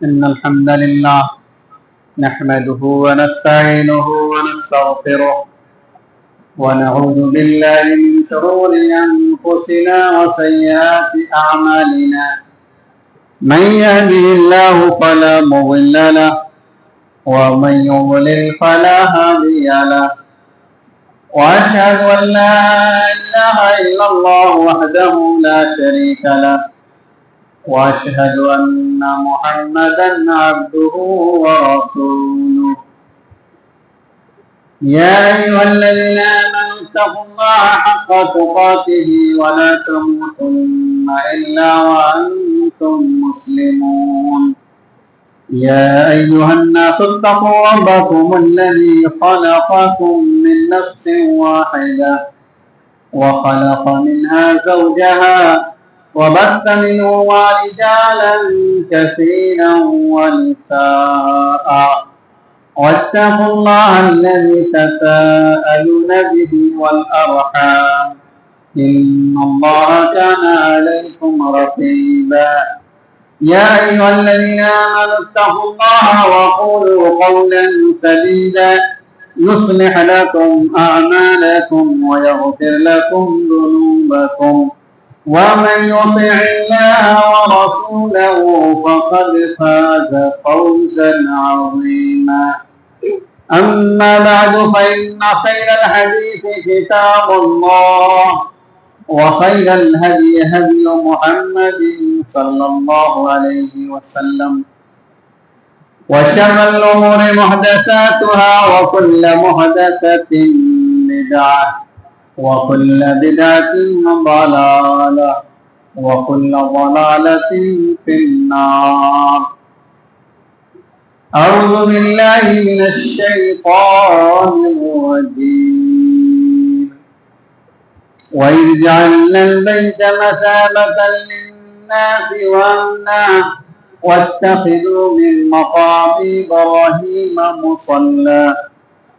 إن الحمد لله نحمده ونستعينه ونستغفره ونعوذ بالله من شرور أنفسنا وسيئات أعمالنا. من يهده الله فلا مضل له ومن يضلل فلا هادي له. وأشهد أن لا إله إلا الله وحده لا شريك له وأشهد أن محمدا عبده ورسوله. يا أيها الذين آمنوا اتقوا الله حق تقاته ولا تموتن إلا وأنتم مسلمون. يا أيها الناس اتقوا ربكم الذي خلقكم من نفس واحدة وخلق منها زوجها وبث منهما رجالا كثيرا ونساء. واتقوا الله الذي تساءلون به والأرحام إن الله كان عليكم رقيبا. يا أيها الذين آمنوا اتقوا الله وقولوا قولا سديدا يصلح لكم أعمالكم ويغفر لكم ذنوبكم ومن يطع الله ورسوله فقد فاز فوزا عظيما. أما بعد فإن خير الحديث كتاب الله وخير الهدي هدي محمد صلى الله عليه وسلم وشر الأمور محدثاتها وكل محدثة بدعة وكل بدعة ضلالة وكل ضلالة في النار. أعوذ بالله من الشيطان الرجيم. وإذ جعلنا البيت مثابة للناس وأمنا واتخذوا من مقام إبراهيم مصلى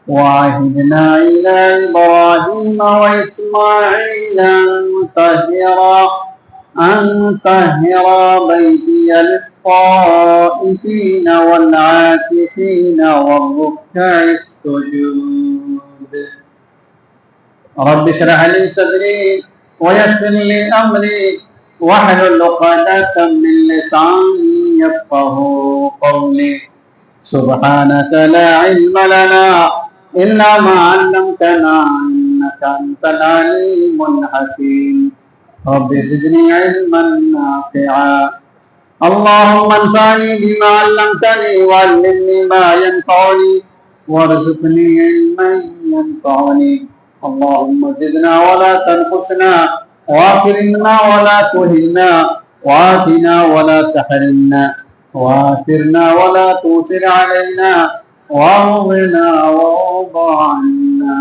وعهدنا إلى إبراهيم وإسماعيل أن طهرا بيتي للطائفين والعاكفين والركع السجود. رب اشرح لي صدري ويسر لي أمري واحلل عقدة من لساني يفقهوا قولي. سبحانك لا علم لنا إلا ما علمتنا إنك أنت العليم الحكيم. رب زدني علما نافعا. اللهم انفعني بما علمتني وعلمني ما ينفعني وارزقني علما ينفعني. اللهم زدنا ولا تنقصنا واكرمنا ولا تهنا وآتنا ولا تحرمنا وآثرنا ولا تؤثر علينا واغفرنا وارض عنا.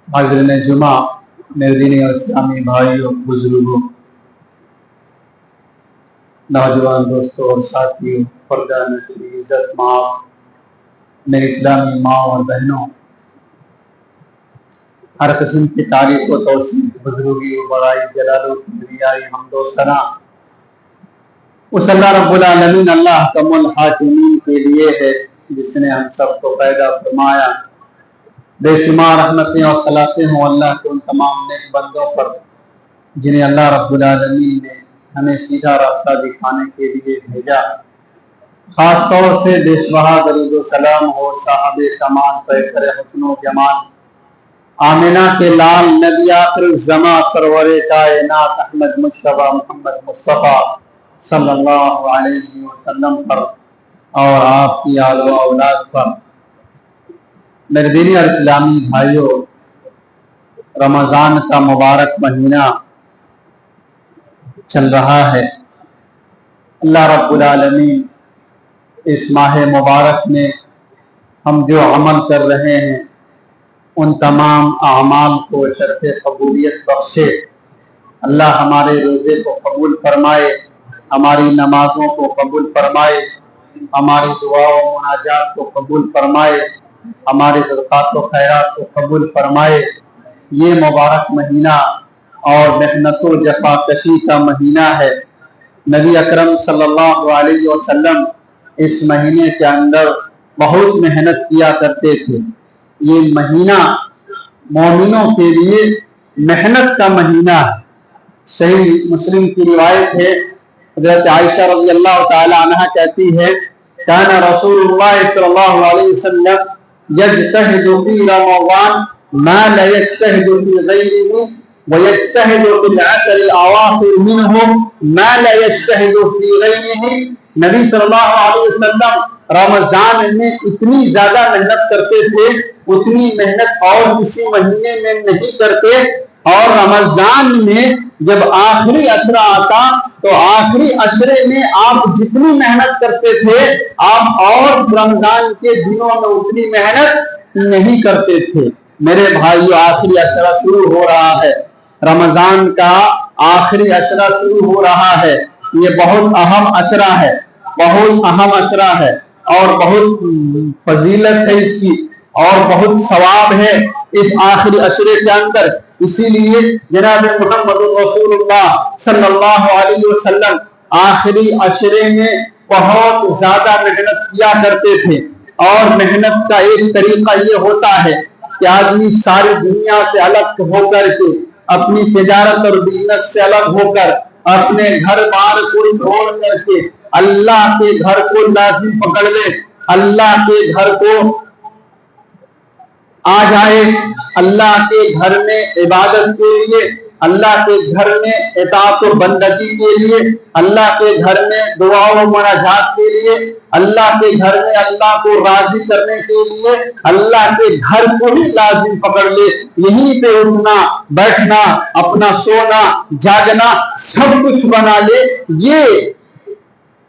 حاضرین جمعہ، میرے دینی اور اسلامی بھائیوں، بزرگوں، نوجوان دوستوں اور ساتھیوں، پردہ نشین عزت ماں، میری اسلامی ماں اور بہنوں، ہر قسم کی تعریف و توصیف، بزرگی و بڑائی، جلال و کبریائی، حمد و ثنا اس اللہ رب العالمین اللہ حکم الحاکمین کے لیے ہے جس نے ہم سب کو پیدا فرمایا. بے شمار رحمتیں اور صلاتیں ہوں اللہ کے ان تمام نیک بندوں پر جنہیں اللہ رب العالمین نے ہمیں سیدھا راستہ دکھانے کے لیے بھیجا. خاص طور سے بے شبہ درود و سلام ہو صاحب کمال پیکر حسن و جمال آمنہ کے لال نبی آخر الزماں سرور کائنات احمد مجتبیٰ محمد مصطفیٰ صلی اللہ علیہ وسلم پر اور آپ کی آل و اولاد پر. میرے دینی اور اسلامی بھائیوں، رمضان کا مبارک مہینہ چل رہا ہے. اللہ رب العالمین اس ماہ مبارک میں ہم جو عمل کر رہے ہیں ان تمام اعمال کو شرف قبولیت بخشے. اللہ ہمارے روزے کو قبول فرمائے، ہماری نمازوں کو قبول فرمائے، ہماری دعا و مناجات کو قبول فرمائے، ہمارے صدقات و خیرات کو قبول فرمائے. یہ مبارک مہینہ اور محنت و جفا کشی کا مہینہ ہے. نبی اکرم صلی اللہ علیہ وسلم اس مہینے کے اندر بہت محنت کیا کرتے تھے۔ یہ مہینہ مومنوں کے لیے محنت کا مہینہ ہے۔ صحیح مسلم کی روایت ہے، حضرت عائشہ رضی اللہ تعالی عنہ کہتی ہے کان رسول اللہ صلی اللہ علیہ وسلم یجتہد فی رمضان ما لا یجتہد فی غیرہ ویجتہد فی العشر الاواخر منہ ما لا یجتہد فی غیرہ۔ نبی صلی اللہ علیہ وسلم رمضان میں اتنی زیادہ محنت کرتے تھے، اتنی محنت اور کسی مہینے میں نہیں کرتے، اور رمضان میں جب آخری عشرہ آتا تو آخری عشرے میں آپ جتنی محنت کرتے تھے آپ اور رمضان کے دنوں میں اتنی محنت نہیں کرتے تھے۔ میرے بھائیو، آخری عشرہ شروع ہو رہا ہے، رمضان کا آخری عشرہ شروع ہو رہا ہے۔ یہ بہت اہم عشرہ ہے، بہت اہم عشرہ ہے، اور بہت فضیلت ہے اس کی، اور بہت ثواب ہے اس آخری عشرے کے اندر۔ اسی لیے جناب محمد رسول اللہ صلی اللہ علیہ وسلم آخری عشرے میں بہت زیادہ محنت کیا کرتے تھے۔ اور محنت کا ایک طریقہ یہ ہوتا ہے کہ آدمی ساری دنیا سے الگ ہو کر کے، اپنی تجارت اور بزنس سے الگ ہو کر، اپنے گھر بار کو چھوڑ کر کے اللہ کے گھر کو لازم پکڑ لے، اللہ کے گھر کو آ جائے، اللہ کے گھر میں عبادت کے لیے، اللہ کے گھر میں اطاعت و بندگی کے لیے، اللہ کے گھر میں دعا و مناجات کے لیے، اللہ کے گھر میں اللہ کو راضی کرنے کے لیے اللہ کے گھر کو ہی لازم پکڑ لے۔ یہیں پہ اٹھنا بیٹھنا، اپنا سونا جاگنا سب کچھ بنا لے۔ یہ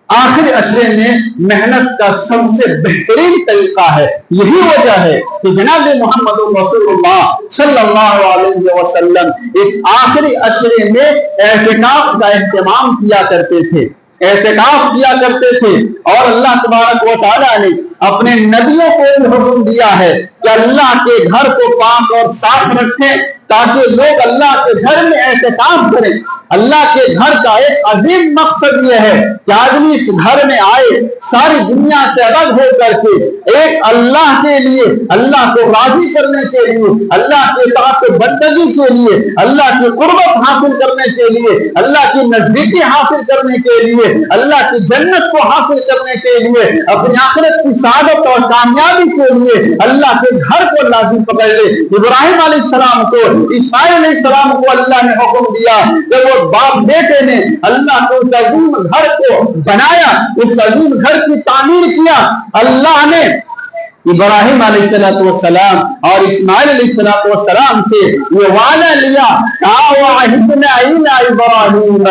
آخری عشرے میں محنت کا سب سے بہترین طریقہ ہے۔ یہی وجہ ہے کہ جناب محمد رسول اللہ صلی اللہ علیہ وسلم اس آخری عشرے میں اعتکاف کا اہتمام کیا کرتے تھے، اعتکاف کیا کرتے تھے۔ اور اللہ تبارک و تعالیٰ نے اپنے نبیوں کو بھی حکم دیا ہے کہ اللہ کے گھر کو پاک اور صاف رکھیں تاکہ لوگ اللہ کے گھر میں اعتکاف کریں۔ اللہ کے گھر کا ایک عظیم مقصد یہ ہے کہ آدمی اس گھر میں آئے، ساری دنیا سے الگ ہو کر کے ایک اللہ کے لیے، اللہ کو راضی کرنے کے لیے، اللہ کے اطاعت و بندگی کے لیے، اللہ کی قربت حاصل کرنے کے لیے، اللہ کی نزدیکی حاصل کرنے کے لیے، اللہ کی جنت کو حاصل کرنے کے لیے، اپنی آخرت کی سعادت اور کامیابی کے لیے اللہ کے گھر کو لازم پکڑ لے۔ ابراہیم علیہ السلام کو، اسماعیل علیہ السلام کو اللہ نے حکم دیا کہ وہ باپ بیٹے نے اللہ کو اس عظیم گھر کو بنایا، اس عظیم گھر کی تعمیر کیا۔ اللہ نے ابراہیم علیہ السلام اور اسماعیل علیہ السلام سے یہ وعدہ لیا، وَعَهِدْنَا إِلَىٰ إِبْرَاهِيمَ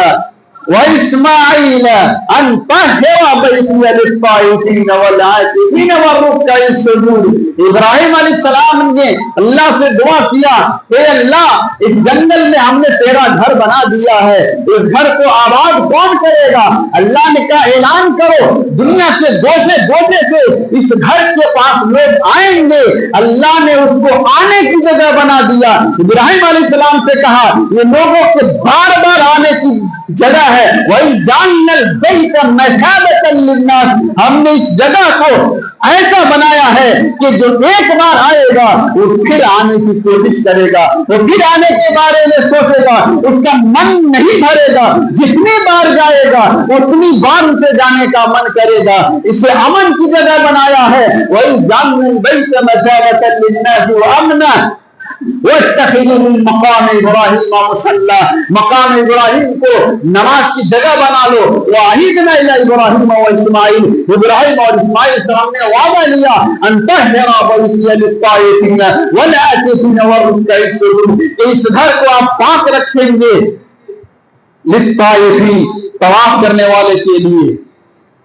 وَإِسْمَاعِيلَ أَن طَهِّرَ بَيْتِيَ لِلطَّائِفِينَ وَالْعَاكِفِينَ وَالرُّكَّعِ السُّجُودِ۔ ابراہیم علیہ السلام نے اللہ سے دعا کیا، اے اللہ اس جنگل میں ہم نے تیرا گھر بنا دیا ہے، اس گھر کو آباد کون کرے گا؟ اللہ نے کہا اعلان کرو، دنیا کے گوشے گوشے سے اس گھر کے پاس لوگ آئیں گے۔ اللہ نے اس کو آنے کی جگہ بنا دیا۔ ابراہیم علیہ السلام سے کہا یہ لوگوں کے بار بار آنے کی جگہ ہے۔ وہی جعلنا البیت مثابۃ للناس، ہم نے اس جگہ کو ایسا بنایا ہے کہ جو ایک بار آئے گا وہ پھر آنے کی کوشش کرے گا، وہ پھر آنے کے بارے میں سوچے گا، اس کا من نہیں بھرے گا، جتنی بار جائے گا اتنی بار اسے جانے کا من کرے گا۔ اسے امن کی جگہ بنایا ہے۔ وہی جعلنا البیت مثابۃ للناس وامنا واتخذوا من مقام ابراہیم مصلی، مقام ابراہیم کو نماز کی جگہ بنا لو۔ وعہدنا الی ابراہیم واسماعیل، ابراہیم اور اسماعیل السلام نے وعدہ لیا ان طہر بیتی للطائفین والعاکفین والرکع السجود، کہ اس گھر کو آپ پاک رکھیں گے للطائفین، طواف کرنے والے کے لیے،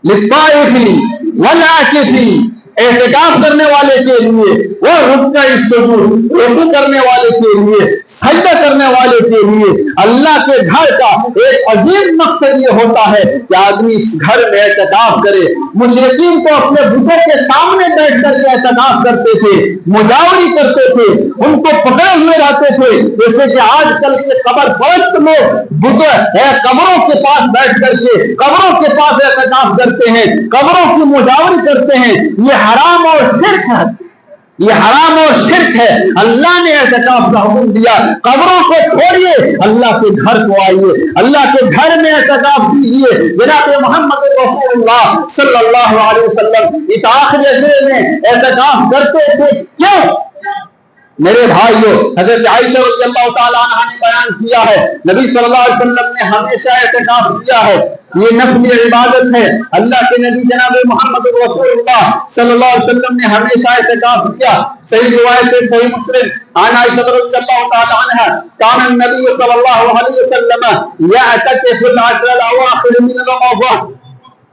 للطائفین والعاکفین، اعتکاف کرنے والے کے لیے، وہ رکع السجود، رکوع کرنے والے کے لیے، سجدہ کرنے والے کے لیے اللہ کے گھر کا ایک عظیم مقصد یہ ہوتا ہے کہ آدمی اس گھر میں اعتکاف کرے۔ مشرکین تو اپنے بتوں کے سامنے بیٹھ کر کے اعتکاف کرتے تھے، مجاوری کرتے تھے، ان کو پکڑے ہوئے رہتے تھے، جیسے کہ آج کل کے قبر پرست لوگ قبروں کے پاس بیٹھ کر کے قبروں کے پاس اعتکاف کرتے ہیں، قبروں کی مجاوری کرتے ہیں۔ یہ حرام اور شرک ہے، یہ حرام اور شرک ہے۔ اللہ نے اعتکاف کا حکم دیا، قبروں کو چھوڑیے، اللہ کے گھر کو آئیے، اللہ کے گھر میں اعتکاف کیجیے۔ جناب محمد رسول اللہ صلی اللہ علیہ وسلم اس آخری عشرے میں اعتکاف کرتے تھے، کیوں؟ میرے بھائیوں، حضرت عائشہ رضی اللہ تعالیٰ عنہ نے بیان کیا ہے، نبی صلی اللہ علیہ وسلم نے ہمیشہ اعتکاف کیا ہے، یہ نفلی عبادت ہے۔ اللہ کے نبی جناب محمد رسول اللہ صلی اللہ علیہ وسلم نے ہمیشہ اعتکاف کیا۔ صحیح روایت ہے، صحیح مسلم، عن عائشہ رضی اللہ تعالیٰ عنہ، کان النبی صلی اللہ علیہ وسلم یعتکف العشر الاواخر من رمضان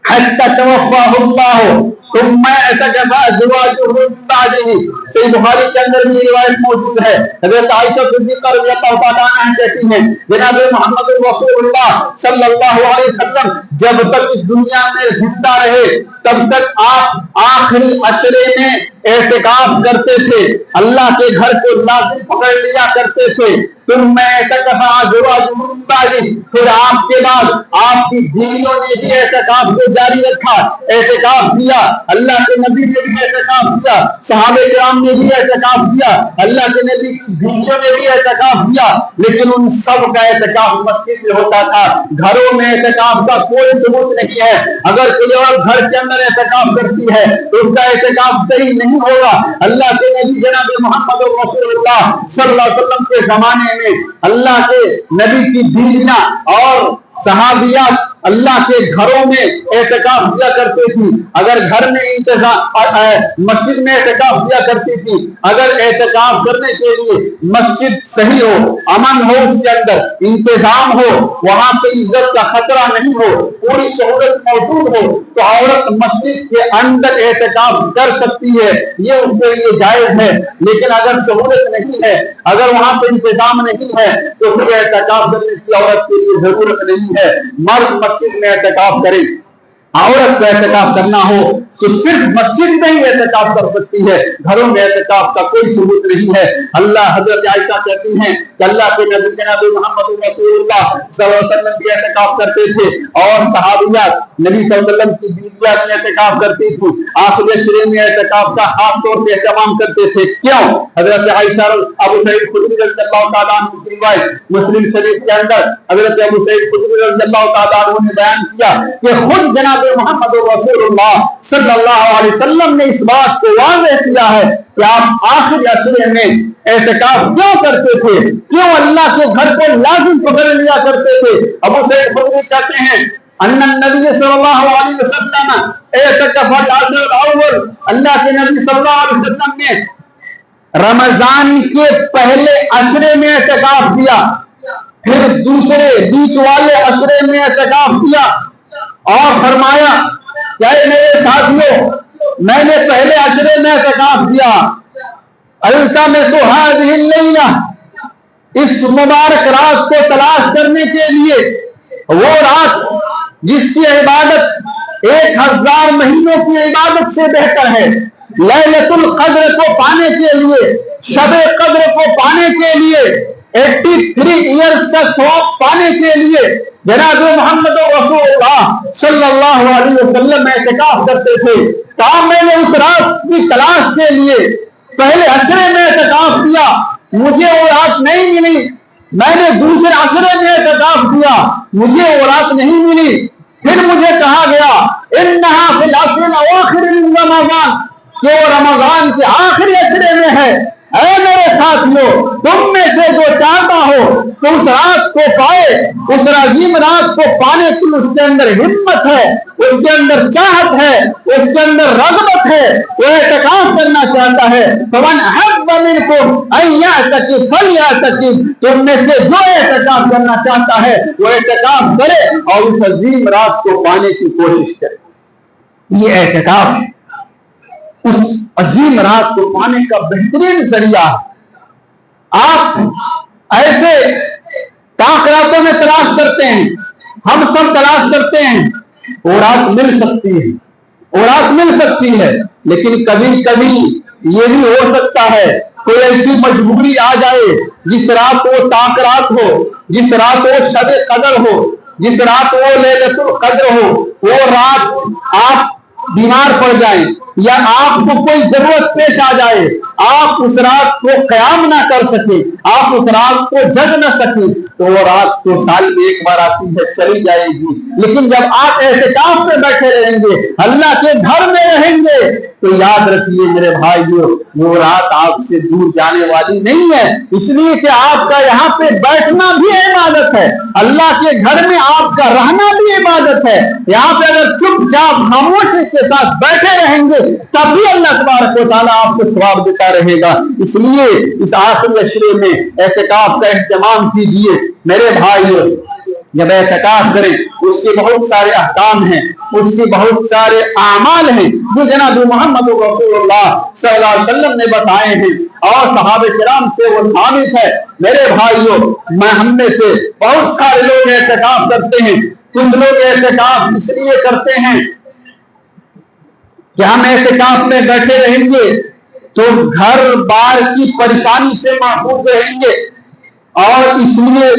حتی توفاہ اللہ ثم اعتکف ازواجہ من بعدہ۔ صحیح بخاری کے اندر بھی یہ روایت موجود ہے۔ حضرت عائشہ صدیقہ رضی اللہ تعالیٰ عنہ کہتی ہیں، جناب محمد رسول اللہ صلی اللہ علیہ وسلم جب تک اس دنیا میں زندہ رہے تب تک آپ آخری عشرے میں اعتکاف کرتے تھے، اللہ کے گھر کو لازم پکڑ لیا کرتے تھے۔ ثم اعتکف ازواجہ من بعدہ، پھر آپ کے بعد آپ کی بیویوں نے بھی اعتکاف کو جاری رکھا، اعتکاف کیا۔ اللہ کے نبی نے بھی اعتکاف کیا، صحابہ کرام نے بھی اعتکاف کیا، اللہ کے نبی کی بیویوں نے بھی اعتکاف کیا، لیکن ان سب کا اعتکاف مسجد میں ہوتا تھا۔ گھروں میں اعتکاف کا کوئی ثبوت نہیں ہے۔ اگر کوئی اور گھر کے اندر اعتکاف کرتی ہے تو اس کا اعتکاف صحیح نہیں ہوگا۔ اللہ کے نبی جناب محمد رسول اللہ صلی اللہ علیہ وسلم کے زمانے میں اللہ کے نبی کی بیویاں اور صحابیات اللہ کے گھروں میں اعتکاف کیا کرتی تھی۔ اگر گھر میں مسجد میں اعتکاف کیا کرتی تھی، اگر اعتکاف کرنے کے لیے مسجد صحیح ہو، امن ہو، اس کے اندر انتظام ہو، وہاں پہ عزت کا خطرہ نہیں ہو، پوری سہولت موجود ہو، تو عورت مسجد کے اندر اعتکاف کر سکتی ہے، یہ اس کے لیے جائز ہے۔ لیکن اگر سہولت نہیں ہے، اگر وہاں پہ انتظام نہیں ہے، تو پھر اعتکاف کرنے کی عورت کے لیے ضرورت نہیں ہے۔ مرد مسجد میں اعتکاف کرے، عورت کو اعتکاف کرنا ہو تو صرف مسجد میں ہی اعتکاف کر سکتی ہے، گھروں میں اعتکاف کا کوئی ثبوت نہیں ہے۔ اللہ حضرت عائشہ کہتی ہیں کہ اللہ کے نبی جناب محمد رسول اللہ صلی اللہ علیہ وسلم بھی اعتکاف کرتے تھے، اور صحابیات نبی صلی اللہ علیہ وسلم کی بیویاں بھی اعتکاف کرتی تھی، آخری عشرے میں اعتکاف کا خاص طور سے اہتمام کرتے تھے۔ کیوں؟ حضرت عائشہ ابو سعید خدری رضی اللہ تعالیٰ عنہ کی روایت مسلم شریف کے اندر حضرت ابو سعید خدری رضی اللہ تعالیٰ عنہ نے بیان کیا کہ خود جناب محمد رسول اللہ صلی اللہ علیہ وسلم نے اس بات کو واضح کیا ہے کہ آپ آخری عشرے میں اعتکاف کیوں کرتے تھے، کیوں اللہ کے گھر کو لازم پکڑ لیا کرتے تھے۔ ابو سعید خدری کہتے ہیں ان النبی صلی اللہ علیہ وسلم اعتکف العشر الاول، اللہ کے نبی صلی اللہ علیہ وسلم نے رمضان کے پہلے عشرے میں اعتکاف کیا، پھر دوسرے بیچ والے عشرے میں اعتکاف کیا، اور فرمایا کہ اے میرے ساتھیوں، میں نے پہلے عشرے میں اعتکاف کیا، التمس هذه الليلہ، اس مبارک رات کو تلاش کرنے کے لیے، وہ رات جس کی عبادت 1000 مہینوں کی عبادت سے بہتر ہے، لیلۃ القدر کو پانے کے لیے، شب قدر کو پانے کے لیے، 83 ایئرز کا ثواب پانے کے لیے جناب محمد رسول اللہ صلی اللہ علیہ وسلم اعتکاف کرتے تھے۔ کہا میں نے اس رات کی تلاش کے لیے پہلے عشرے میں اعتکاف کیا، مجھے وہ رات نہیں ملی، میں نے دوسرے عشرے میں اعتکاف کیا، مجھے وہ رات نہیں ملی، پھر مجھے کہا گیا انہا فی العشر الاواخر من رمضان، کہ وہ رمضان کے آخری عشرے میں ہے۔ اے میرے ساتھیوں، تم میں سے جو چاہتا ہو تو اس رات کو پائے، اس عظیم رات کو پانے کی اس کے اندر ہمت ہے، اس کے اندر چاہت ہے، اس کے اندر رغبت ہے، وہ اعتکاف کرنا چاہتا ہے۔ فمن احب منکم ان یعتکف فلیعتکف، تم میں سے جو اعتکاف کرنا چاہتا ہے وہ اعتکاف کرے اور اس عظیم رات کو پانے کی کوشش کرے۔ یہ اعتکاف ہے۔ اس عظیم رات کو پانے کا بہترین ذریعہ ہے۔ آپ ایسے تاک راتوں میں تلاش کرتے ہیں، ہم سب تلاش کرتے ہیں، وہ رات مل سکتی ہے، وہ رات مل سکتی ہے، لیکن کبھی کبھی یہ بھی ہو سکتا ہے کوئی ایسی مجبوری آ جائے جس رات وہ تاک رات ہو، جس رات وہ شب قدر ہو، جس رات وہ لیلۃ القدر ہو، وہ رات آپ بیمار پڑ جائیں یا آپ کو کوئی ضرورت پیش آ جائے، آپ اس رات کو قیام نہ کر سکیں، آپ اس رات کو جگ نہ سکیں، تو وہ رات تو سال میں ایک بار آتی ہے، چلی جائے گی۔ لیکن جب آپ اعتکاف میں بیٹھے رہیں گے، اللہ کے گھر میں رہیں گے، تو یاد رکھیے میرے بھائیو، وہ رات آپ سے دور جانے والی نہیں ہے، اس لیے کہ آپ کا یہاں پہ بیٹھنا بھی عبادت ہے، اللہ کے گھر میں آپ کا رہنا بھی عبادت ہے۔ یہاں پہ اگر چپ چاپ خاموشی کے ساتھ بیٹھے رہیں گے تب بھی اللہ تبارک و تعالیٰ آپ کو ثواب دیتا رہے گا۔ اس لیے اس آخری عشرے میں اعتکاف کا اہتمام کیجیے میرے بھائیو۔ جب اعتکاف کریں اس کے بہت سارے احکام ہیں، اس کے بہت سارے اعمال ہیں جو جناب محمد رسول اللہ صلی اللہ علیہ وسلم نے بتائے ہیں اور صحابہ کرام سے وہ ثابت ہے۔ میرے بھائیو، ہم میں سے بہت سارے لوگ اعتکاف کرتے ہیں، کچھ لوگ اعتکاف اس لیے کرتے ہیں کہ ہم اعتکاف میں بیٹھے رہیں گے تو گھر بار کی پریشانی سے محفوظ رہیں گے، اور اس لیے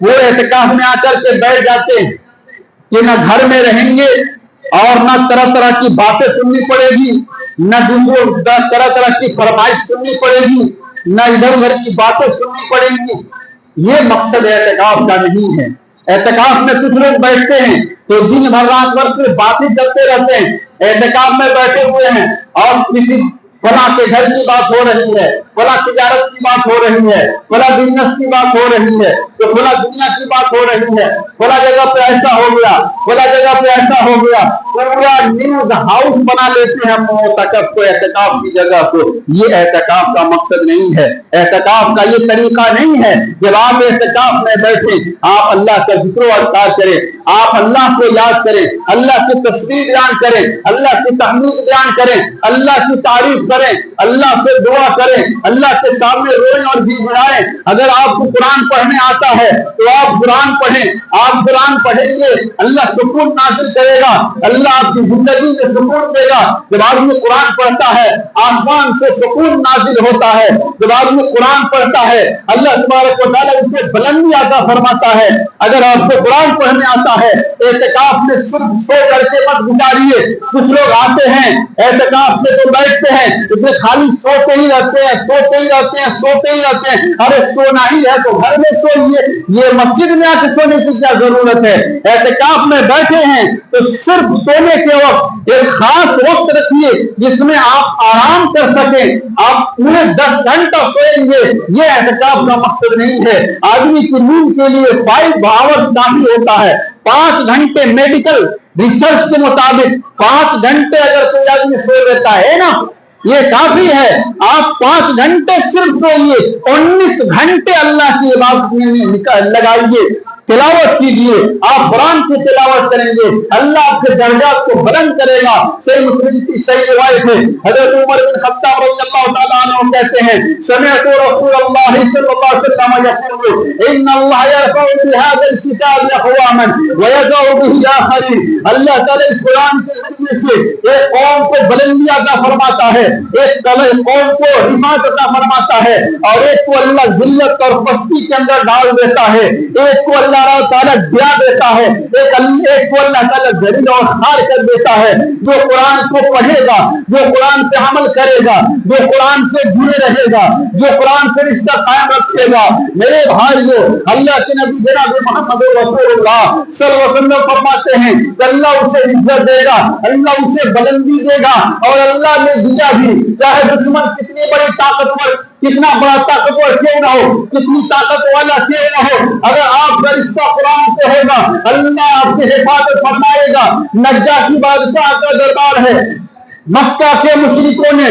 وہ اعتکاف میں آ کر کے بیٹھ جاتے ہیں کہ نہ گھر میں رہیں گے اور نہ طرح طرح کی باتیں سننی پڑے گی، نہ دوسروں طرح طرح کی فرمائش سننی پڑے گی، نہ ادھر ادھر کی باتیں سننی پڑیں گی۔ یہ مقصد اعتکاف کا نہیں ہے۔ اعتکاف میں کچھ لوگ بیٹھتے ہیں تو دن بھر رات بھر صرف باتیں کرتے رہتے ہیں، اعتکاف میں بیٹھے ہوئے ہیں اور کسی فلاں کے گھر کی بات ہو رہی ہے، فلاں تجارت کی بات ہو رہی ہے، فلاں بزنس کی بات ہو رہی ہے، تو فلاں دنیا کی بات ہو رہی ہے، فلاں جگہ پہ ایسا ہو گیا، فلاں جگہ پہ ایسا ہو گیا، پورا نیوز ہاؤس بنا لیتے ہیں معتکف کو، اعتکاف کی جگہ کو۔ یہ اعتکاف کا مقصد نہیں ہے، اعتکاف کا یہ طریقہ نہیں ہے۔ جب آپ اعتکاف میں بیٹھیں آپ اللہ کا ذکر و اذکار کریں، آپ اللہ کو یاد کریں، اللہ کی تسبیح بیان کریں، اللہ کی تحمید بیان کریں، اللہ کی تعریف کریں، اللہ سے دعا کریں، اللہ کے سامنے روئیں اور گڑگڑائیں۔ اگر آپ کو قرآن پڑھنے آتا ہے تو آپ قرآن پڑھیں، آپ قرآن پڑھیں گے اللہ سکون نازل کرے گا، اللہ آپ کی زندگی میں سکون دے گا۔ جب آدمی قرآن پڑھتا ہے آسمان سے سکون نازل ہوتا ہے، جب آدمی قرآن پڑھتا ہے اللہ تبارک و تعالیٰ اسے بلندی عطا فرماتا ہے۔ اگر آپ کو قرآن پڑھنے آتا ہے اعتکاف میں صرف سو کر کے مت گزاریے۔ کچھ لوگ آتے ہیں اعتکاف میں تو بیٹھتے ہیں خالی سوتے ہی رہتے ہیں، سوتے ہی رہتے ہیں، سوتے ہی رہتے ہیں۔ ارے سونا ہی ہے تو گھر میں سوئیے، یہ مسجد میں آ کے سونے کی کیا ضرورت ہے؟ اعتکاف میں بیٹھے ہیں تو صرف سونے کے وقت ایک خاص وقت رکھیے جس میں آپ آرام کر سکیں۔ آپ پورے 10 گھنٹہ سوئیں گے یہ اعتکاف کا مقصد نہیں ہے۔ آدمی کی نیند کے لیے 5 آورز کافی ہوتا ہے، 5 گھنٹے میڈیکل ریسرچ کے مطابق 5 گھنٹے اگر کوئی آدمی سو لیتا ہے نا یہ کافی ہے۔ آپ 5 گھنٹے صرف سوئیے، 19 گھنٹے اللہ کی عبادت میں لگائیے، تلاوت کیجیے، آپ قرآن کی تلاوت کریں گے اللہ آپ کے درجات کو بلند کرے گا۔ صحیح مسلم کی صحیح روایت ہے، حضرت عمر بن خطاب رضی اللہ تعالیٰ عنہ کہتے ہیں سمعت رسول اللہ صلی اللہ علیہ وسلم یقول ان اللہ یرفع بهذا الكتاب اقواما ويضع به آخرین۔ اللہ تعالیٰ اس قرآن کے ذریعے سے ایک قوم کو بلندی عطا فرماتا ہے، ایک قوم کو حفاظت عطا فرماتا ہے، اور ایک کو اللہ ذلت اور پستی کے اندر ڈال دیتا ہے، ایک کو اللہ تعالیٰ گرا دیتا ہے، ایک کو اللہ تعالیٰ ذلیل اور خوار کر دیتا ہے۔ جو قرآن کو پڑھے گا، جو قرآن پہ عمل کرے گا، جو قرآن سے جڑے رہے گا، جو قرآن سے رشتہ قائم رکھے گا، میرے بھائیو اللہ کے نبی جناب محمد رسول اللہ صلی اللہ علیہ وسلم فرماتے ہیں کہ اللہ اسے عزت دے گا، اللہ اسے بلندی دے گا، اور اللہ نے دیا بھی چاہے دشمن کتنی بڑی طاقتور، کتنا بڑا طاقتور کیوں نہ ہو، کتنی طاقت والا کیوں نہ ہو، اگر آپ کا رشتہ قرآن سے ہوگا اللہ آپ کی حفاظت فرمائے گا۔ نجاشی بادشاہ کا دربار ہے، مکہ کے مشرکوں نے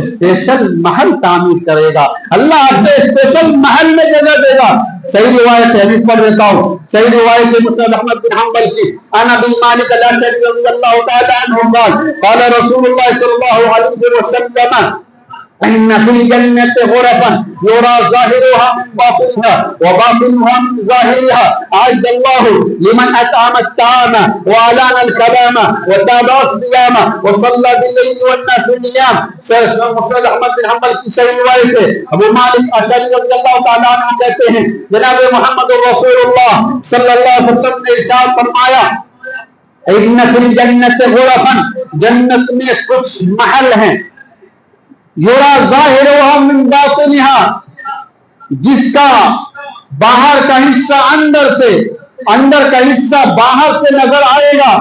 اسپیشل محل تعمیر کرے گا، اللہ اپنے اسپیشل محل میں جگہ دے گا۔ صحیح روایت ہے، حدیث پڑھ دیتا ہوں، صحیح روایت ہے مسند احمد بن حنبل کی، عن ابی مالک الاشعری رضی اللہ تعالی عنہ قال قال رسول اللہ صلی اللہ علیہ وسلم ان فی الجنة غرفا یرى ظاہرها من باطنها وباطنها من ظاہرها اعد اللہ لمن اطعم الطعام واعلن الكلام وتابع الصيام وصلى بالليل والناس نيام۔ مسند احمد بن حنبل کی صحیح روایت ہے، ابو مالک اشعری رضی اللہ تعالی عنہ کہتے ہیں جناب محمد رسول اللہ صلی اللہ علیہ وسلم نے ارشاد فرمایا ان فی الجنة غرفا، جنت میں کچھ محل ہیں، یرا ظاہرها من باطنها، جس کا باہر کا حصہ اندر سے، اندر کا حصہ باہر سے نظر آئے گا،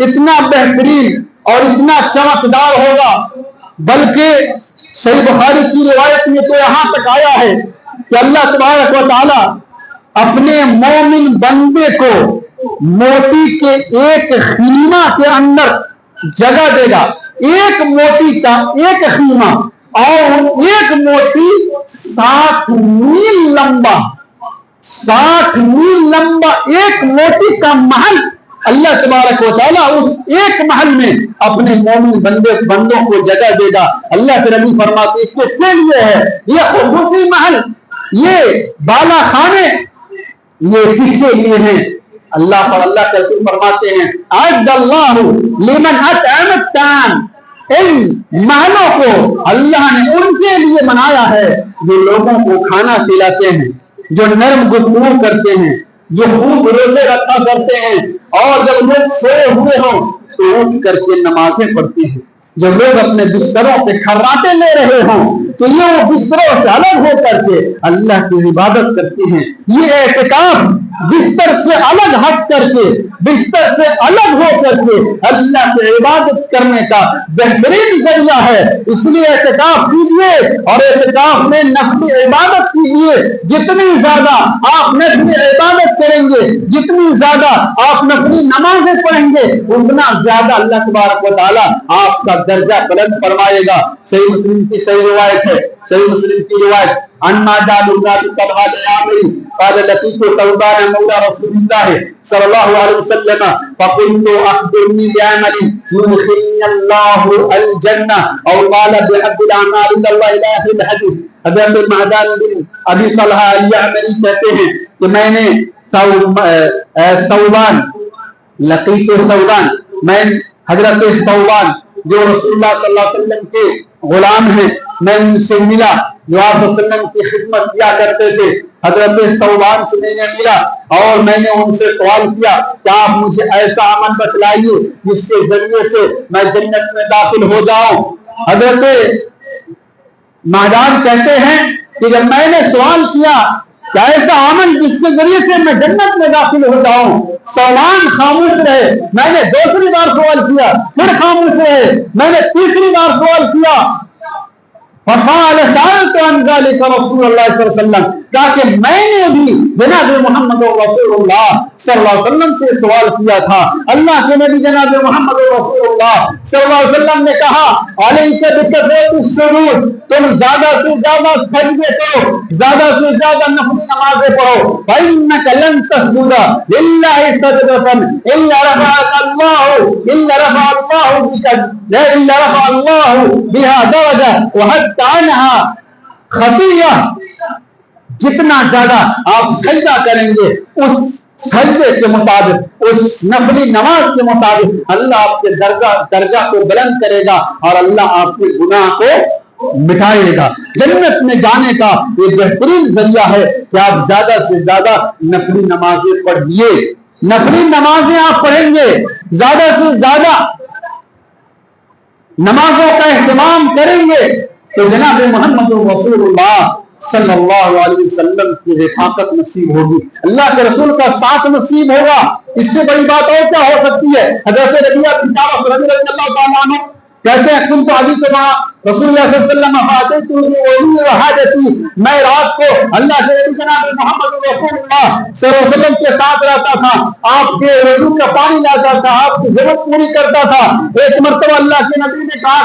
اتنا بہترین اور اتنا چمکدار ہوگا۔ بلکہ صحیح بخاری کی روایت میں تو یہاں تک آیا ہے کہ اللہ تبارک و تعالی اپنے مومن بندے کو موتی کے ایک خیمہ کے اندر جگہ دے گا، ایک موتی کا ایک خیمہ، اور ایک موتی 60 میل لمبا، 60 میل لمبا ایک موتی کا محل اللہ تبارک و تعالیٰ اس ایک محل میں اپنے مومن بندوں کو جگہ دے گا۔ اللہ کے نبی فرماتے ہیں کس کے لیے ہے یہ خصوصی محل، یہ بالا خانے، یہ کس کے لیے ہیں؟ اللہ کے رسول فرماتے ہیں اعد اللہ لمن اطعم الطعام، ان محلوں کو اللہ نے ان کے لیے بنایا ہے جو لوگوں کو کھانا کھلاتے ہیں، جو نرم گفتگو کرتے ہیں، جو خوب روزے رکھا کرتے ہیں، اور جب لوگ سوئے ہوئے ہوں تو اٹھ کر کے نمازیں پڑھتے ہیں، جب لوگ اپنے بستروں پہ کھراٹے لے رہے ہوں تو یہ وہ بستروں سے الگ ہو کر کے اللہ کی عبادت کرتے ہیں۔ یہ اعتکاف بستر سے الگ ہٹ کر کے، بستر سے الگ ہو کر کے اللہ کی عبادت کرنے کا بہترین ذریعہ ہے۔ اس لیے اعتکاف کیجیے، اور اعتکاف میں نفلی عبادت کیجیے۔ جتنی زیادہ آپ نفلی عبادت کریں گے، جتنی زیادہ آپ نفلی نمازیں پڑھیں گے، اتنا زیادہ اللہ تبارک و تعالیٰ آپ کا درجہ بلند فرمائے گا۔ صحیح مسلم کی صحیح روایت ہے، صحیح مسلم کی روایت عن جابر بن عبد الله العامري قال لقيت ثوبان مولى رسول الله صلى الله عليه وسلم فقلت اخبرني بعمل يدخلني الله الجنه او قال بحب الاعمال الى الله الى اخر الحديث۔ حضرت معدان بن ابی طلحہ العامری کہتے ہیں کہ میں نے ثوبان، لقیت ثوبان، میں حضرت ثوبان جو رسول اللہ صلی اللہ علیہ وسلم کے غلام ہیں، میں ان سے ملا جو آپ صلی اللہ علیہ وسلم کی خدمت کیا کرتے تھے۔ حضرت ثوبان سے میں نے ملا اور میں نے ان سے سوال کیا کہ آپ مجھے ایسا عمل بتلائیے جس کے ذریعے سے میں جنت میں داخل ہو جاؤں۔ حضرت معدان کہتے ہیں کہ جب میں نے سوال کیا کہ ایسا عمل جس کے ذریعے سے میں جنت میں داخل ہو جاؤں، ثوبان خاموش رہے۔ میں نے دوسری بار سوال کیا، پھر خاموش رہے۔ میں نے تیسری بار سوال کیا، فقال سألت عن ذلك رسول اللہ صلی اللہ علیہ وسلم، کہا کہ میں نے بھی جناب محمد رسول اللہ صلی اللہ علیہ وسلم سے سوال کیا تھا۔ اللہ کے نبی جناب محمد رسول اللہ صلی اللہ علیہ وسلم نے کہا علیک بکثرۃ السجود، تم زیادہ سے زیادہ سجدے کرو، زیادہ سے زیادہ نفلی نمازیں پڑھو۔ فإنك لن تسجد لله سجدة إلا رفع الله بها درجة وحتى عنها خطیہ۔ جتنا زیادہ آپ سجدہ کریں گے اس سجدے کے مطابق، اس نفلی نماز کے مطابق اللہ آپ کے درجہ کو بلند کرے گا اور اللہ آپ کے گناہ کو مٹائے گا۔ جنت میں جانے کا یہ بہترین ذریعہ ہے کہ آپ زیادہ سے زیادہ نفلی نمازیں پڑھیے۔ نفلی نمازیں آپ پڑھیں گے، زیادہ سے زیادہ نمازوں کا اہتمام کریں گے تو جناب محمد رسول اللہ صلی اللہ علیہ وسلم کی رفاقت نصیب ہوگی، اللہ کے رسول کا ساتھ نصیب ہوگا۔ اس سے بڑی بات اور کیا ہو سکتی ہے؟ حضرت ربیعہ بن کعب رضی اللہ تعالیٰ عنہ کہتے ہیں کن تو ابھی تو رسول اللہ صلی اللہ علیہ وسلم حاجتی، میں رات کو اللہ کے نبی جناب محمد رسول اللہ صلی اللہ علیہ وسلم کے ساتھ رہتا تھا، آپ کے وضو کا پانی لاتا تھا، آپ کی ضرورت پوری کرتا تھا۔ ایک مرتبہ اللہ کے نبی نے کہا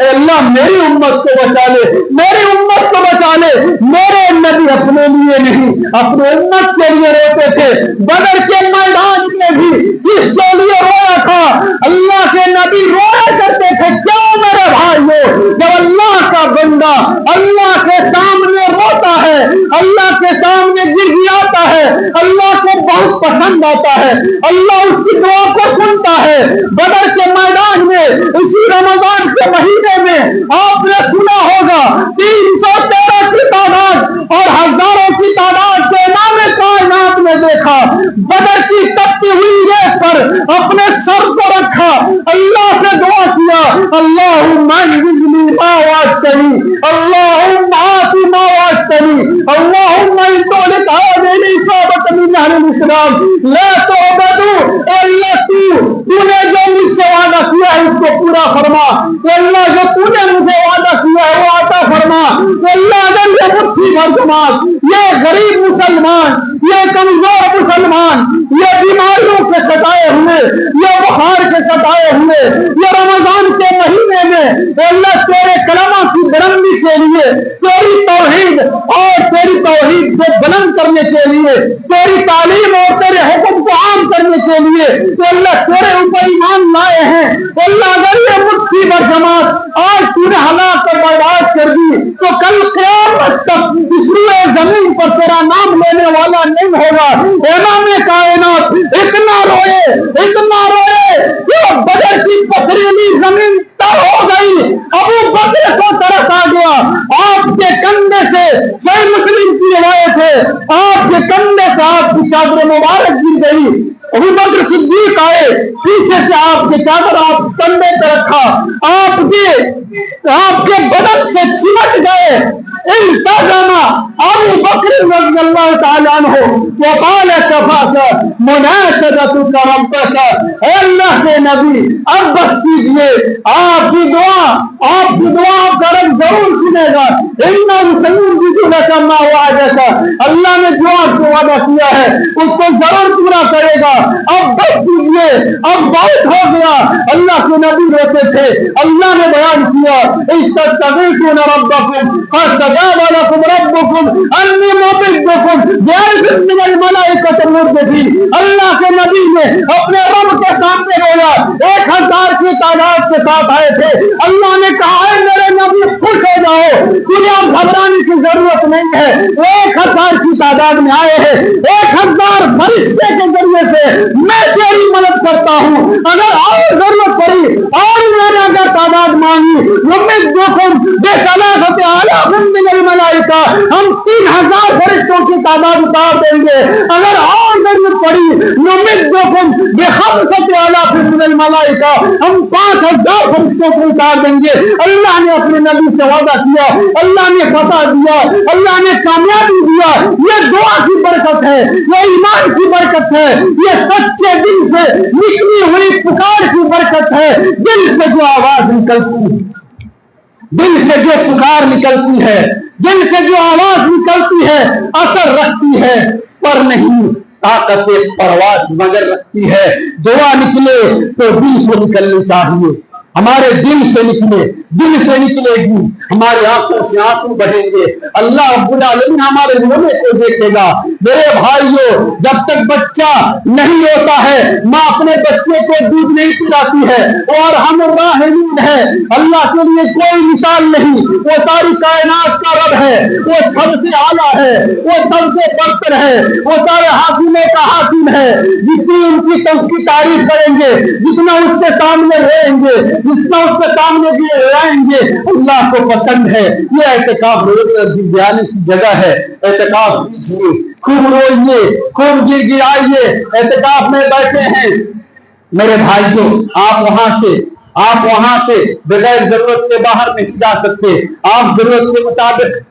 اے اللہ میری امت کو بچا لے، میری امت کو بچا لے۔ میرے نبی اپنے لیے نہیں اپنے امت کے لیے روتے تھے۔ بدر کے میدان میں بھی کس کے لیے رویا تھا؟ اللہ کے نبی رویا کرتے تھے۔ کیوں میرے بھائیو؟ جب اللہ کا بندہ اللہ کے سامنے روتا ہے، اللہ کے سامنے گڑگڑاتا ہے، اللہ کو بہت پسند آتا ہے، اللہ اس کی دعا کو سنتا ہے۔ بدر کے میدان میں اسی رمضان کے مہینے میں آپ نے سنا ہوگا 313 کی تعداد اور ہزاروں کی تعداد کے امام کائنات نے دیکھا۔ بدر کی تپتی ہوئی ریت پر اپنے سر کو رکھا، اللہ سے دعا کیا اللہم انزلنی ما وعدتنی، اللہم آتی ما وعدتنی، اللہم ان تولد هذه اصابت من اہل الاسلام لا تعبدوا الا تو نے جو مجھ سے وعدہ کیا ہے اس کو پورا فرما۔ اللہ جو تو نے مجھے وعدہ کیا ہے وہ عطا فرما۔ اللہ اگر یہ مٹھی بھر جماعت، یہ غریب مسلمان، یہ کمزور مسلمان، یہ بیماریوں کے ستائے ہوئے، یہ بخار کے ستائے ہوئے، یہ رمضان کے مہینے میں اللہ تیرے کلمہ کی بلندی کے لیے، تیری توحید اور تیری توحید کو بلند کرنے کے لیے، تیری تعلیم اور تیرے حکم کو عام کرنے کے لیے تو اللہ تیرے اوپر ایمان لائے ہیں۔ اللہ اگر یہ مٹھی بھر جماعت آج تو نے ہلاک اور برباد کر دی تو کل قیامت تک اس روئے زمین پر تیرا نام لینے والا نہیں ہوگا۔ امام کائنات اتنا روئے کہ بدر کی پتھریلی زمین تر ہو گئی۔ ابو بکر کو ترس آ گیا، آپ کے کندھے سے، صحیح مسلم کی روایت ہے، آپ کے کندھے سے آپ کی چادر مبارک گر گئی۔ ابو بکر صدیق آئے، پیچھے سے آپ کے چادر آپ کندھے پہ رکھا، آپ کے بدن سے چمٹ گئے۔ التزم ابو بکر رضی اللہ تعالیٰ عنہ وقال کفاک مناشدتک ربک، اے اللہ کے نبی اب بس کیجئے، آپ کی دعا آپ کا رب ضرور سنے گا۔ انہ سیجد لک ما وعدک، اللہ نے جو آپ کو وعدہ کیا ہے اس کو ضرور پورا کرے گا۔ اب بس کیجئے، اب بہت ہو گیا۔ اللہ کے نبی روتے تھے، اللہ نے بیان کیا استغیثون ربکم فاستجاب لکم ربکم انی ممدکم بألف من الملائکۃ مردفین۔ اللہ کے نبی نے اپنے رب کے سامنے رویا، 1000 کی تعداد کے ساتھ آئے تھے۔ اللہ نے کہا ہے میرے نبی خوش ہو جاؤ، تجھے اب گھبرانے کی ضرورت نہیں ہے، 1000 کی تعداد میں آئے ہیں، 1000 فرشتے کے ذریعے سے میں تیری مدد کرتا ہوں۔ اگر اور ضرورت پڑی اور میں نے اگر تعداد مانگی نمدکم بثلاثۃ آلاف من الملائکہ، ہم 3000 فرشتوں کی تعداد اتار دیں گے۔ اگر اور ضرورت پڑی نمدکم بخمسۃ آلاف من الملائکہ، ہم 5000 فرشتوں کو اتار دیں گے۔ اللہ نے اپنے نبی سے وعدہ کیا، اللہ نے فتح دیا، اللہ نے کامیابی دیا۔ یہ دعا کی برکت ہے، یہ ایمان کی برکت ہے، یہ سچے دل سے نکلی ہوئی پکار کی برکت ہے۔ دل سے جو آواز نکلتی ہے، دل سے جو پکار نکلتی ہے، دل سے جو آواز نکلتی ہے اثر رکھتی ہے، پر نہیں طاقت پرواز مگر رکھتی ہے۔ دعا نکلے تو دل سے نکلنی چاہیے، ہمارے دل سے نکلے گی، ہماری آنکھوں سے آنسو بہیں گے، اللہ رب العالمین ہمارے رونے کو دیکھے گا۔ میرے بھائیوں، جب تک بچہ نہیں ہوتا ہے ماں اپنے بچے کو دودھ نہیں پلاتی ہے، اور ہم راحمین ہے، اللہ کے لیے کوئی مثال نہیں، وہ ساری کائنات کا رب ہے، وہ سب سے اعلیٰ ہے، وہ سب سے برتر ہے، وہ سارے حاکموں کا حاکم ہے۔ جتنی ان کی تعریف کریں گے، جتنا اس کے سامنے رہیں گے، جتنا اس کے سامنے بھی رہیں گے، اللہ کو پسند ہے۔ یہ اعتکاف بیانی کی جگہ ہے، اعتکاف کیجیے، خوب روئیے، خوب گر گرائیے، اعتکاف میں بیٹھے ہیں۔ میرے بھائیوں، آپ وہاں سے بغیر ضرورت کے باہر نہیں جا سکتے۔ آپ ضرورت کے مطابق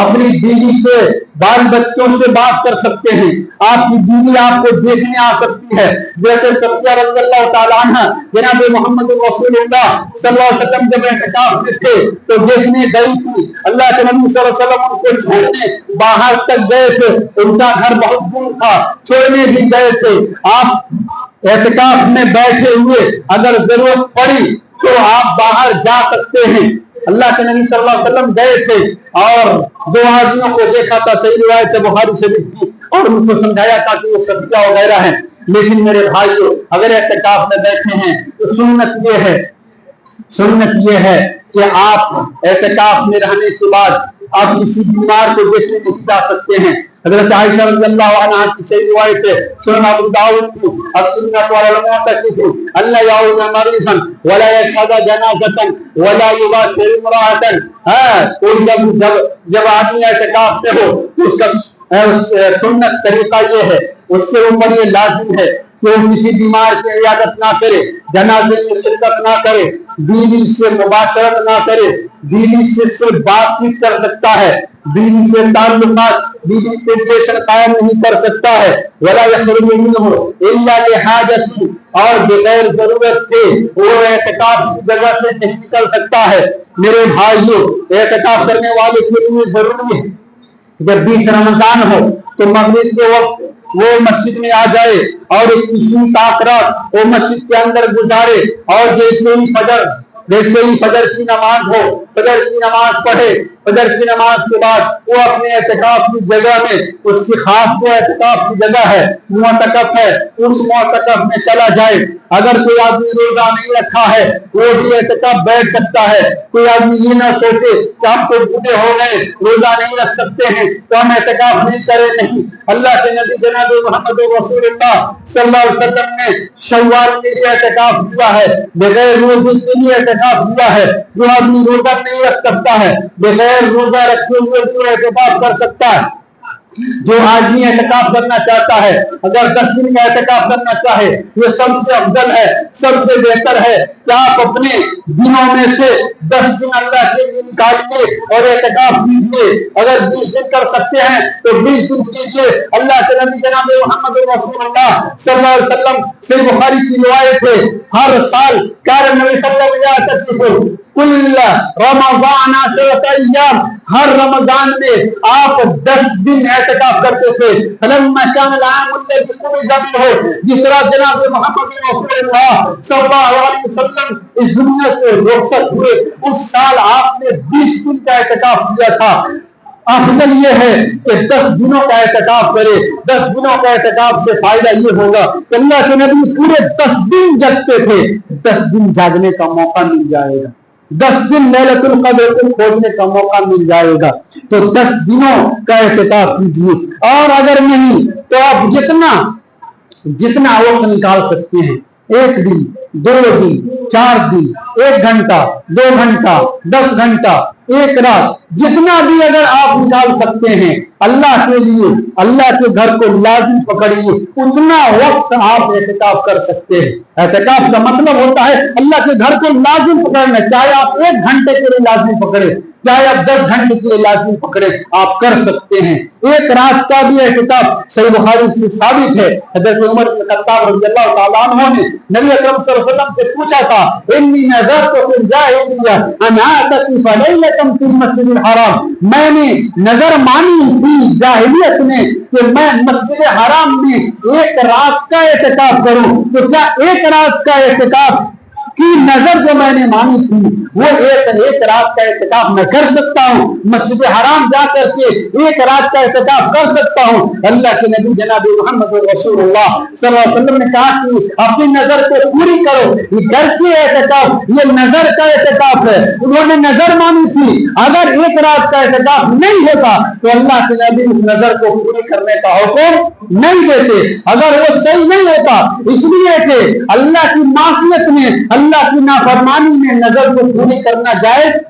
اپنی بیوی سے، بال بچوں سے بات کر سکتے ہیں، آپ کی بیوی آپ کو دیکھنے آ سکتی ہے۔ جیسے صفیہ رضی اللہ تعالیٰ عنہ جناب محمد رسول اللہ صلی اللہ علیہ وسلم جب اعتکاف میں تھے تو دیکھنے گئی تھی، اللہ کے نبی صلی اللہ علیہ وسلم ان کو چھوڑنے باہر تک گئے تھے، ان کا گھر بہت دور تھا، چھوڑنے بھی گئے تھے۔ اعتکاف میں بیٹھے ہوئے اگر ضرورت پڑی تو آپ باہر جا سکتے ہیں۔ اللہ کے نبی صلی اللہ علیہ وسلم گئے تھے اور دو آدمیوں کو دیکھا تھا، صحیح روایت ہے بخاری شریف کی، اور ان کو سمجھایا تھا کہ وہ صدقہ وغیرہ ہیں۔ لیکن میرے بھائیو، اگر اعتکاف میں بیٹھے ہیں تو سنت یہ ہے کہ آپ اعتکاف میں رہنے کے بعد آپ کسی بیمار کو دیکھنے نہیں جا سکتے ہیں۔ حضرت عائشہ رضی اللہ عنہا کی صحیح روایت ہے، سنن ابو داؤد کی، السنۃ والمعتکف الا يعود مريضا ولا يشهد جنازة ولا يباشر امرأة۔ کوئی جب آدمی اعتکاف میں ہو تو اس کا سنت طریقہ یہ ہے، اس کے اوپر یہ لازم ہے کہ وہ کسی بیمار کی عیادت نہ کرے، جنازے میں شرکت نہ کرے، بیوی سے مباشرت نہ کرے۔ بیوی سے صرف بات چیت کر سکتا ہے، بیوی سے تعلقات، بیوی سے ریلیشن قائم نہیں کر سکتا ہے۔ ولا يخرج منه الا لحاجته، اور بغیر ضرورت کے وہ اعتکاف کی جگہ سے نہیں نکل سکتا ہے۔ میرے بھائیوں، اعتکاف کرنے والے کے لیے ضروری ہے جب 20 رمضان ہو تو مغرب کے وقت وہ مسجد میں آ جائے اور ایک رات وہ مسجد کے اندر گزارے، اور جیسے ہی فجر کی نماز ہو، فجر کی نماز پڑھے، فجر کی نماز کے بعد وہ اپنے اعتکاف کی جگہ میں، اس کی خاص جو اعتکاف کی جگہ ہے، معتکف ہے، اس معتکف میں چلا جائے۔ اگر کوئی آدمی روزہ نہیں رکھا ہے وہ بھی اعتکاف بیٹھ سکتا ہے۔ کوئی آدمی یہ نہ سوچے کہ ہم تو بوڑھے ہو گئے، روزہ نہیں رکھ سکتے ہیں تو ہم اعتکاف نہیں کریں، نہیں۔ اللہ کے نبی جناب محمد رسول اللہ صلی اللہ علیہ وسلم نے شوال کے لیے اعتکاف کیا ہے، بغیر روزے کے لیے اعتکاف کیا ہے۔ جو آدمی روزہ نہیں رکھ سکتا ہے بغیر روزہ رکھے ہوئے جو اعتکاف کر سکتا ہے۔ جو آدمی اعتکاف کرنا چاہتا ہے، اگر 10 دن کا اعتکاف کرنا چاہے، یہ سب سے افضل ہے، سب سے بہتر ہے کہ آپ اپنے دنوں میں سے 10 دن اللہ کے لیے نکالیے اور اعتکاف کیجیے۔ اگر 20 دن کر سکتے ہیں تو 20 دن کیجیے۔ اللہ کے نبی جناب محمد رسول اللہ صلی اللہ علیہ وسلم صحیح بخاری کی روایت ہے، ہر سال کار نبی صلی اللہ علیہ وسلم کل رمضان 10 ایام، ہر رمضان میں آپ 10 دن اعتکاف کرتے تھے۔ فلما كان العام الذي قبض منه، جس طرح جناب محمد رسول اللہ صلی اللہ علیہ وسلم اس دنیا سے رخصت ہوئے، اس سال آپ نے 20 دن کا اعتکاف کیا تھا۔ افضل یہ ہے کہ 10 دنوں کا اعتکاف کرے۔ 10 دنوں کا اعتکاف سے فائدہ یہ ہوگا کہ اللہ کے نبی پورے 10 دن جگتے تھے، 10 دن جاگنے کا موقع مل جائے گا، 10 دن لیلۃ القدر کو کھوجنے کا موقع مل جائے گا۔ تو 10 دنوں کا اعتکاف کیجیے، اور اگر نہیں تو آپ جتنا وقت نکال سکتے ہیں، 1 دن، 2 دن، 4 دن، 1 گھنٹہ، 2 گھنٹہ، 10 گھنٹہ، 1 رات، جتنا بھی اگر آپ نکال سکتے ہیں اللہ کے لیے، اللہ کے گھر کو لازم پکڑیے، اتنا وقت آپ اعتکاف کر سکتے ہیں۔ اعتکاف کا مطلب ہوتا ہے اللہ کے گھر کو لازم پکڑنا، چاہے آپ 1 گھنٹے کے لیے لازم پکڑے، چاہے آپ 10 گھنٹے کے لیے لازم پکڑے، آپ کر سکتے ہیں۔ 1 رات کا بھی اعتکاف صحیح بخاری سے ثابت ہے۔ حضرت عمر بن خطاب رضی اللہ تعالیٰ عنہ نے نبی اکرم صلی اللہ علیہ وسلم سے پوچھا تھا، انی نذرت فی الجاہلیہ ان اعتکف لیلۃ فی المسجد الحرام، میں نے نظر مانی تھی جاہلیت میں کہ میں مسجد حرام میں 1 رات کا اعتکاف کروں۔ تو کیا 1 رات کا اعتکاف کی نظر جو میں نے مانی تھی وہ 1 رات کا اعتکاف میں کر سکتا ہوں؟ مسجد حرام جا کر کے 1 رات کا اعتکاف کر سکتا ہوں؟ اللہ کے نبی جناب محمد رسول اللہ صلی اللہ علیہ وسلم نے کہا کہ اپنی نظر کو پوری کرو، یہ گھر کی اعتکاف، یہ نظر کا اعتکاف ہے۔ انہوں نے نظر مانی تھی، اگر 1 رات کا اعتکاف نہیں ہوتا تو اللہ کے نبی اس نظر کو پوری کرنے کا حکم نہیں دیتے۔ اگر وہ صحیح نہیں ہوتا اس لیے کہ اللہ کی معصیت میں، اللہ کی نافرمانی میں نظر کو پوری کرنا جائز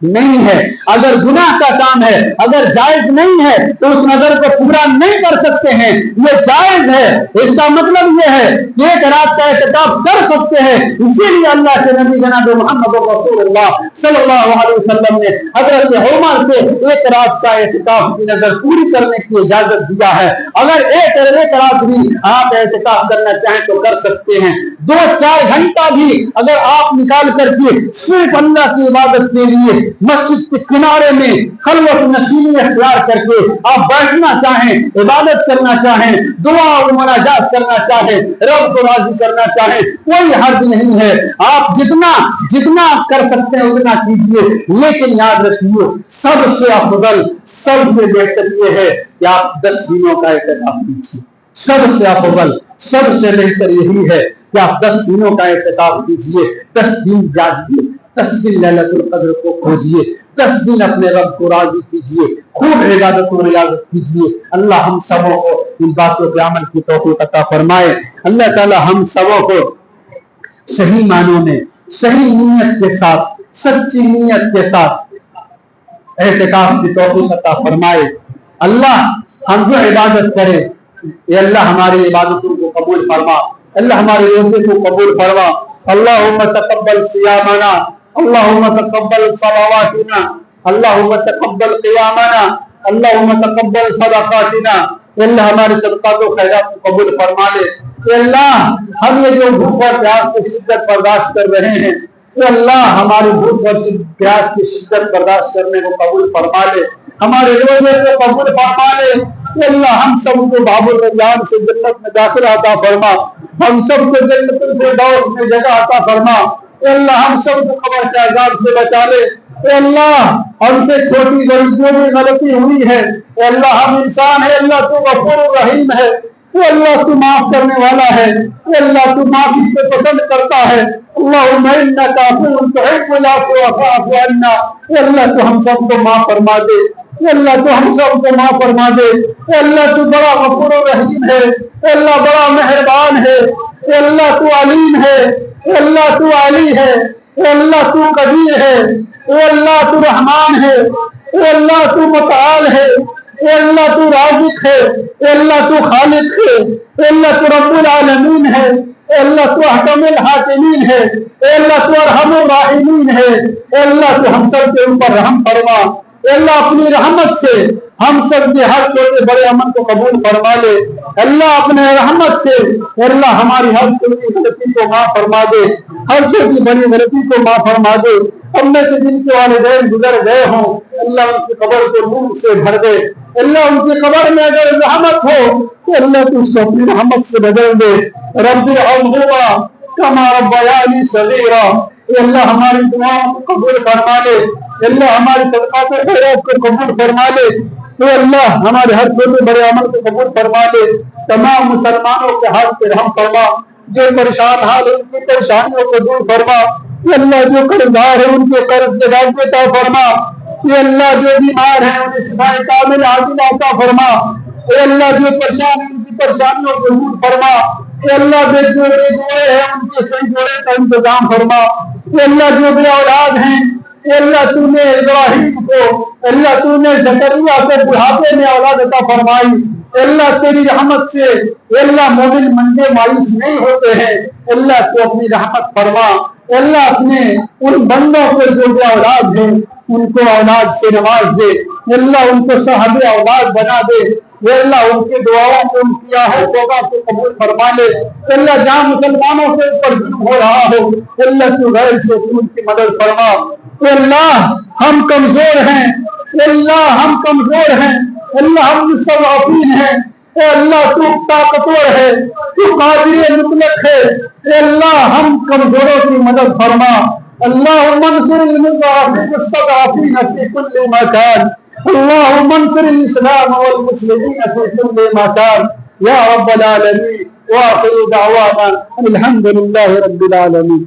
نہیں ہے۔ اگر گناہ کا کام ہے، اگر جائز نہیں ہے تو اس نظر کو پورا نہیں کر سکتے ہیں، یہ جائز ہے۔ اس کا مطلب یہ ہے کہ 1 رات کا اعتکاف کر سکتے ہیں۔ اسی لیے اللہ کے نبی جناب محمد رسول اللہ صلی اللہ علیہ وسلم نے حضرت عمر سے 1 رات کا اعتکاف کی نظر پوری کرنے کی اجازت دیا ہے۔ اگر 1 رات بھی آپ اعتکاف کرنا چاہیں تو کر سکتے ہیں۔ 2-4 گھنٹہ بھی اگر آپ نکال کر کے صرف اللہ کی عبادت کے لیے مسجد کے کنارے میں خلوت نشینی اختیار کر کے آپ بیٹھنا چاہیں، عبادت کرنا چاہیں، دعا اور مناجات کرنا چاہیں، رب کو راضی کرنا چاہیں، کوئی حرج نہیں ہے۔ آپ جتنا کر سکتے ہیں اتنا کیجیے، لیکن یاد رکھیے سب سے افضل، سب سے بہتر یہ ہے کہ آپ 10 دنوں کا اعتکاف کیجیے۔ سب سے افضل، سب سے بہتر یہی ہے کہ آپ 10 دنوں کا اعتکاف کیجیے، 10 دن جاگیے، 10 دن لیلۃ القدر کو کھوجیے، 10 دن اپنے رب کو راضی کیجیے، خوب عبادت و ریاضت کیجیے۔ اللہ ہم سبوں کو ان باتوں کے عمل کی توفیق عطا فرمائے۔ اللہ تعالی ہم سبوں کو صحیح معنوں میں، صحیح نیت کے ساتھ، سچی نیت کے ساتھ اعتکاف کی توفیق عطا فرمائے۔ اللہ ہم جو عبادت کریں، اے اللہ ہماری عبادتوں کو قبول فرما، اللہ ہمارے روزے کو قبول فرما۔ اللہم تقبل صیامنا، اللہم تقبل صلواتنا، اللہم تقبل قیامنا، اللہم تقبل صدقاتنا۔ اے اللہ ہمارے صدقات و خیرات کو قبول فرما لے۔ اے اللہ ہم یہ جو بھوک اور پیاس کی شدت برداشت کر رہے ہیں، اے اللہ ہماری بھوک اور پیاس کی شدت برداشت کرنے کو قبول فرما لے، ہمارے روزے کو قبول فرما لے۔ اے اللہ ہم سب کو باب الریان سے جنت میں داخل عطا فرما، ہم سب کو جنت الفردوس میں جگہ عطا فرما۔ اے اللہ ہم سب کو قبر کے عذاب سے بچا لے۔ اے اللہ ہم سے چھوٹی بڑی جو بھی غلطی ہوئی ہے، اے اللہ ہم انسان ہے، اللہ تو غفور الرحیم ہے، اے اللہ تو معاف کرنے والا ہے، اے اللہ تو معافی کو پسند کرتا ہے۔ اللہم انک عفو تحب العفو فاعف عنا۔ اے اللہ تو ہم سب کو معاف فرما دے، اے اللہ تو ہم سب کو معاف فرما دے۔ اے اللہ تو بڑا غفور الرحیم ہے، اے اللہ بڑا مہربان ہے، اے اللہ تو علیم ہے، اے اللہ تو علی ہے، اے اللہ تو قدیر ہے، اے اللہ تو رحمان ہے، اے اللہ تو متعال ہے، اے اللہ تو رازق ہے، اے اللہ تو خالق ہے، اے اللہ تو رب العالمین ہے، اے اللہ تو احکم الحاکمین ہے، اے اللہ تو ارحم الراحمین ہے۔ اے اللہ تو ہم سب کے اوپر رحم فرما، اے اللہ اپنی رحمت سے ہم سب کے ہر چھوٹے بڑے عمل کو قبول فرما لے۔ اللہ اپنے رحمت سے اللہ ہماری ہر چھوٹی غلطی کو معاف فرما دے، ہر چھوٹی بڑی غلطی کو معاف فرما دے۔ ہم میں سے جن کے والدین گزر گئے ہوں، اللہ ان کی قبر کو نور سے بھر دے۔ اللہ ان کی قبر میں اگر رحمت ہو تو اللہ تو اس کو اپنی رحمت سے بدل دے۔ رب ارحمہما کما ربیانی صغیرا۔ اے اللہ ہماری دعاؤں کو قبول فرما لے، اللہ ہماری صدقات و خیرات کو قبول فرما لے، اے اللہ ہمارے ہر چھوٹے بڑے عمل کو قبول فرما لے۔ تمام مسلمانوں کے حال پہ رحم فرما، جو پریشان حال ہے ان کی پریشانیوں کو دور فرما۔ اے اللہ جو قرضدار ہے ان کے قرض کے دائیں عطا فرما۔ اے اللہ جو بیمار ہیں انہیں شفا کامل عاجل عطا فرما۔ اے اللہ جو پریشان ہیں ان کی پریشانیوں کو دور فرما۔ اے اللہ جو جوڑے ہیں ان کے صحیح جوڑے کا انتظام فرما۔ اے اللہ جو بے اولاد ہیں، اے اللہ تو نے ابراہیم کو، اللہ تو نے زکریا کو بڑھاپے میں اولاد عطا فرمائی۔ اے اللہ تیری رحمت سے اے اللہ مومن منڈے مایوس نہیں ہوتے ہیں، اللہ تو اپنی رحمت فرما۔ اے اللہ اپنے ان بندوں کو جو بے اولاد ہیں ان کو اولاد سے نواز دے، اے اللہ ان کو صاحب اولاد بنا دے، اے اللہ ان کی دعاؤں کو ان کی آہ توبہ کو قبول فرما لے۔ اے اللہ جہاں مسلمانوں کے اوپر ظلم ہو رہا ہو اے اللہ تو غیر سے ان کی مدد فرما۔ اے اللہ ہم کمزور ہیں، اے اللہ ہم کمزور ہیں، اے اللہ ہم مستضعفین ہیں، اے اللہ تو طاقتور ہے، تو قادر مطلق ہے، اے اللہ ہم کمزوروں کی مدد فرما۔ اللہم انصر المستضعفین فی کل مکان، اللہم انصر الاسلام والمسلمین فی کل مکان یا رب العالمین۔ وآخر دعوانا الحمد للہ رب العالمین۔